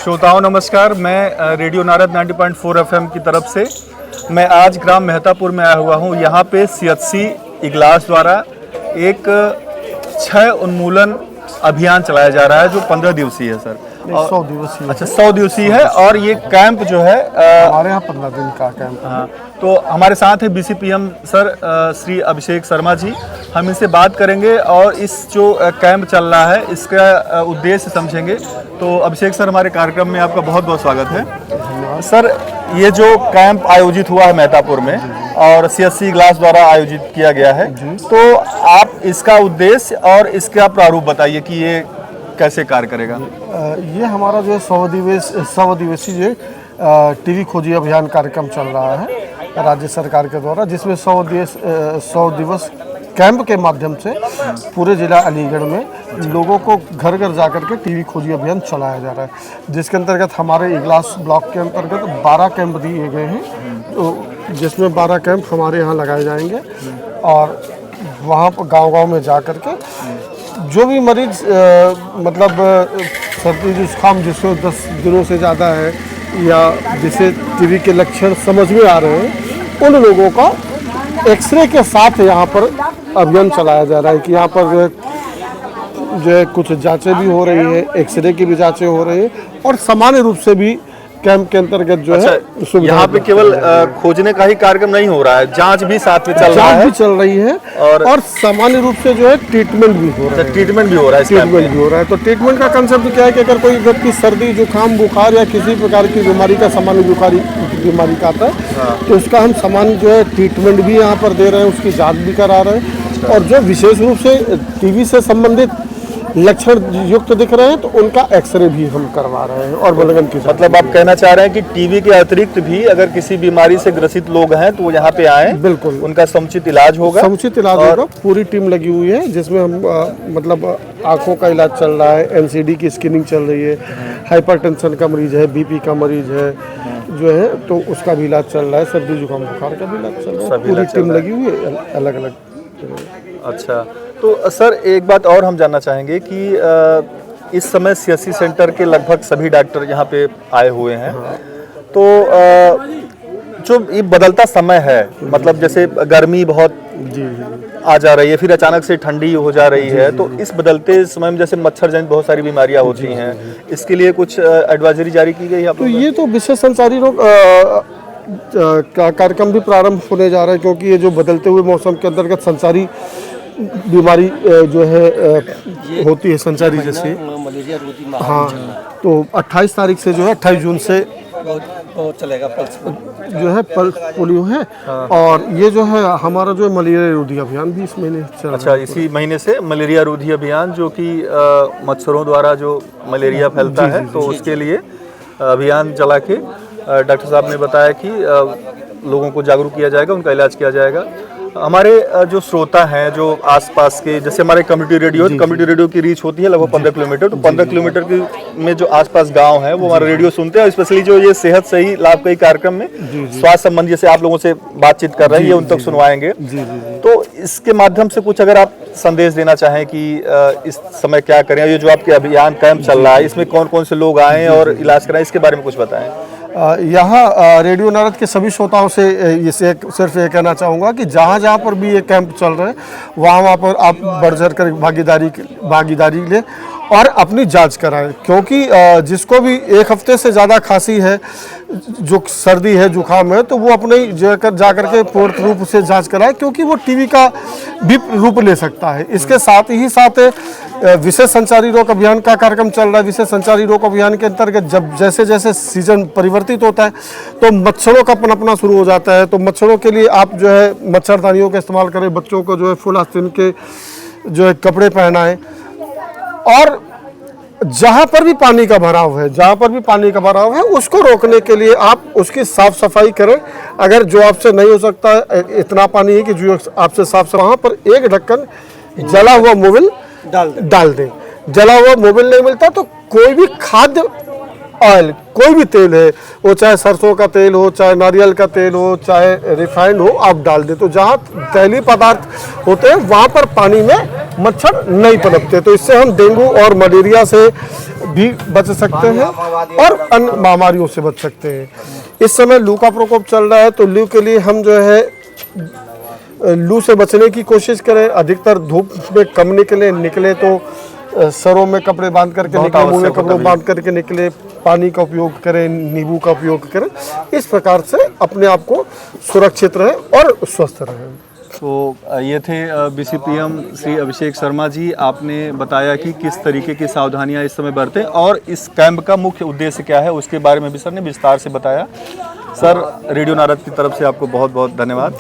श्रोताओं नमस्कार। मैं रेडियो नारद 90.4 एफएम की तरफ से मैं आज ग्राम मेहतापुर में आया हुआ हूँ। यहाँ पे सीएचसी इगलास द्वारा एक क्षय उन्मूलन अभियान चलाया जा रहा है जो 15 दिवसीय है सर। 100 दिवसीय। अच्छा 100 दिवसीय है और ये कैंप जो है हमारे यहाँ 15 दिन का कैंप। हाँ, तो हमारे साथ है बीसीपीएम सर श्री अभिषेक शर्मा जी। हम इनसे बात करेंगे और इस जो कैंप चल रहा है इसका उद्देश्य समझेंगे। तो अभिषेक सर, हमारे कार्यक्रम में आपका बहुत बहुत स्वागत है। सर, ये जो कैंप आयोजित हुआ है मेहतापुर में और सीएचसी इगलास द्वारा आयोजित किया गया है, तो आप इसका उद्देश्य और इसका प्रारूप बताइए कि ये कैसे कार्य करेगा। ये हमारा जो 100 दिवसीय जो टीवी खोजी अभियान कार्यक्रम चल रहा है राज्य सरकार के द्वारा, जिसमें 100 दिवस कैंप के माध्यम से पूरे जिला अलीगढ़ में लोगों को घर घर जाकर के टीवी खोजी अभियान चलाया जा रहा है, जिसके अंतर्गत हमारे इगलास ब्लॉक के अंतर्गत 12 कैंप दिए गए हैं, तो जिसमें 12 कैंप हमारे यहाँ लगाए जाएंगे और वहाँ पर गांव-गांव में जा कर के जो भी मरीज मतलब सर्दी जुकाम जिसको 10 दिनों से ज़्यादा है या जिसे टीबी के लक्षण समझ में आ रहे हैं, उन लोगों का एक्सरे के साथ यहाँ पर अभियान चलाया जा रहा है कि यहाँ पर जो है कुछ जांचें भी हो रही है, एक्सरे की भी जांचें हो रही है और सामान्य रूप से भी कैंप के अंतर्गत जो है यहाँ पे केवल खोजने का ही कार्यक्रम नहीं हो रहा है, जांच भी साथ में चल रहा है। जांच भी चल रही है और सामान्य रूप से जो है ट्रीटमेंट भी हो रहा है। ट्रीटमेंट भी हो रहा है। ट्रीटमेंट भी हो रहा है। तो ट्रीटमेंट का कंसेप्ट क्या है कि अगर कोई व्यक्ति सर्दी जुकाम बुखार या किसी प्रकार की बीमारी का सामान्य बीमारी का आता है तो उसका हम सामान्य जो है ट्रीटमेंट भी यहाँ पर दे रहे हैं, उसकी जाँच भी करा रहे हैं और जो विशेष रूप से टीबी से संबंधित लक्षण युक्त दिख रहे हैं तो उनका एक्सरे भी हम करवा रहे हैं और बलगम की। मतलब आप कहना चाह रहे हैं कि टीबी के अतिरिक्त भी अगर किसी बीमारी से ग्रसित लोग हैं तो वो यहाँ पे आए, बिल्कुल उनका समुचित इलाज होगा। समुचित इलाज होगा। पूरी टीम लगी हुई है जिसमें हम मतलब आंखों का इलाज चल रहा है, एनसीडी की स्क्रीनिंग चल रही है, हाइपरटेंशन का मरीज है, बीपी का मरीज है जो है तो उसका भी इलाज चल रहा है, सर्दी जुकाम बुखार का भी इलाज चल रहा है। पूरी टीम लगी हुई है अलग अलग। अच्छा, तो सर एक बात और हम जानना चाहेंगे कि इस समय सीएचसी सेंटर के लगभग सभी डॉक्टर यहाँ पे आए हुए हैं। तो जो ये बदलता समय है, मतलब जैसे गर्मी बहुत आ जा रही है, फिर अचानक से ठंडी हो जा रही है, तो इस बदलते समय में जैसे मच्छर जनित बहुत सारी बीमारियाँ होती हैं, इसके लिए कुछ एडवाइजरी जारी की गई है? तो ये तो विशेष संचारी रोग का कार्यक्रम भी प्रारंभ होने जा रहा है, क्योंकि ये जो बदलते हुए मौसम के अंतर्गत संचारी बीमारी जो है होती है संचारी जैसे, हाँ, तो 28 तारीख से जो है 28 जून से बहुत चलेगा पल्स जो है पल्स पोलियो है। और ये जो है हमारा जो मलेरिया रोधी अभियान भी इस महीने चल रहा है। अच्छा, इसी महीने से मलेरिया रोधी अभियान जो कि मच्छरों द्वारा जो मलेरिया फैलता है तो उसके लिए अभियान चला के डॉक्टर साहब ने बताया कि लोगों को जागरूक किया जाएगा, उनका इलाज किया जाएगा। हमारे जो श्रोता हैं जो आसपास के, जैसे हमारे कम्युनिटी रेडियो की रीच होती है लगभग 15 किलोमीटर, तो 15 किलोमीटर में जो आसपास गांव है वो हमारा रेडियो सुनते हैं और स्पेशली जो ये सेहत सही लाभकारी कार्यक्रम में स्वास्थ्य संबंधी जैसे आप लोगों से बातचीत कर रहे हैं ये उन तक सुनवाएंगे। तो इसके माध्यम से कुछ अगर आप संदेश देना चाहें कि इस समय क्या करें, ये जो आपके अभियान कैंप चल रहा है इसमें कौन कौन से लोग आएँ और इलाज कराएं, इसके बारे में कुछ बताएं। यहाँ रेडियो नारद के सभी श्रोताओं से इसे सिर्फ ये कहना चाहूँगा कि जहाँ पर भी ये कैंप चल रहे हैं वहाँ पर आप बढ़ चढ़ कर भागीदारी लें और अपनी जांच कराएं, क्योंकि जिसको भी एक हफ्ते से ज़्यादा खांसी है, जो सर्दी है, जुकाम है, तो वो अपने जाकर के पूर्ण रूप से जांच कराए, क्योंकि वो टीबी का भी रूप ले सकता है। इसके साथ ही साथ विशेष संचारी रोग अभियान का कार्यक्रम चल रहा है। विशेष संचारी रोग अभियान के अंतर्गत जब जैसे जैसे सीजन परिवर्तित होता है तो मच्छरों का पनपना शुरू हो जाता है, तो मच्छरों के लिए आप जो है मच्छरदानियों का इस्तेमाल करें, बच्चों को जो है फुल आस्तीन के जो है कपड़े पहनाएं और जहाँ पर भी पानी का भराव है उसको रोकने के लिए आप उसकी साफ सफाई करें। अगर जो आपसे नहीं हो सकता इतना पानी है कि जो आपसे साफ वहाँ पर एक ढक्कन जला हुआ मोबिल डाल दें। जला हुआ मोबिल नहीं मिलता तो कोई भी खाद्य ऑयल, कोई भी तेल है, वो चाहे सरसों का तेल हो, चाहे नारियल का तेल हो, चाहे रिफाइंड हो, आप डाल दें तो जहाँ तैलीय पदार्थ होते हैं वहाँ पर पानी में मच्छर नहीं पनपते। तो इससे हम डेंगू और मलेरिया से भी बच सकते हैं और अन्य महामारियों से बच सकते हैं। इस समय लू का प्रकोप चल रहा है, तो लू के लिए हम जो है लू से बचने की कोशिश करें, अधिकतर धूप में कम निकले तो सरों में कपड़े बांध करके निकले, मुंह में कपड़े बांध करके निकले, पानी का उपयोग करें, नींबू का उपयोग करें। इस प्रकार से अपने आप को सुरक्षित रहें और स्वस्थ रहें। तो ये थे BCPM श्री अभिषेक शर्मा जी। आपने बताया कि किस तरीके की सावधानियां इस समय बरतें और इस कैंप का मुख्य उद्देश्य क्या है, उसके बारे में भी सर ने विस्तार से बताया। सर, रेडियो नारद की तरफ से आपको बहुत बहुत धन्यवाद।